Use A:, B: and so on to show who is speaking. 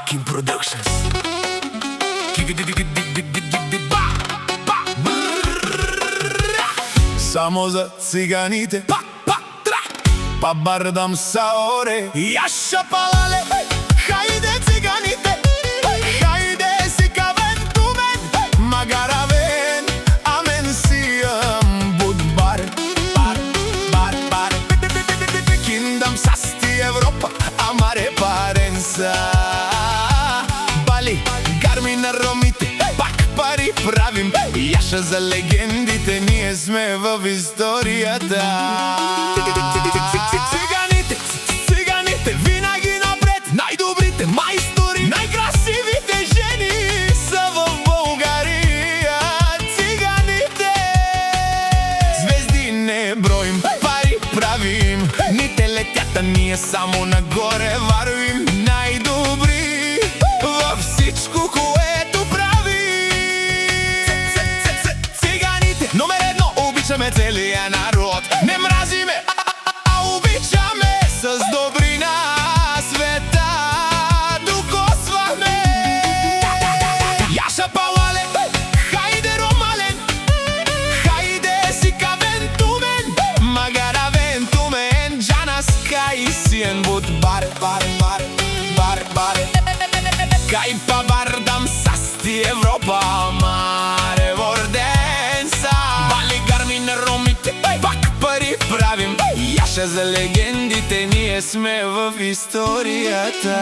A: King Productions. Само за циганите па бардам саоре. Јаша палале, хајде циганите, хајде си кавен тумен, магаравен, амен сијам будбар. Бар, киндам састи Европа, амаре паренса. Бали, Гармина ромите, пак пари правим. Јаша за легендите, ние сме в историјата. Циганите, винаги напред, најдобрите мајстори, најкрасивите жени са во Българија. Циганите, звезди не броим, пари правим, ните летјата, ние само нагоре варвим. Најдобри во всичко което правим. Циганите, номер едно, обичаме целиот народ. Не мразиме, а обичаме с добрина света докосваме. Јаша палале, хајде ромален, хајде си кавен тумен, магаравен тумен, џанас кај сиен буд бар. Кај па бардам састи Европа, маре ворденса. Бали, Гармина ромите, пак пари правим. Јаша за легендите, ние сме в историјата.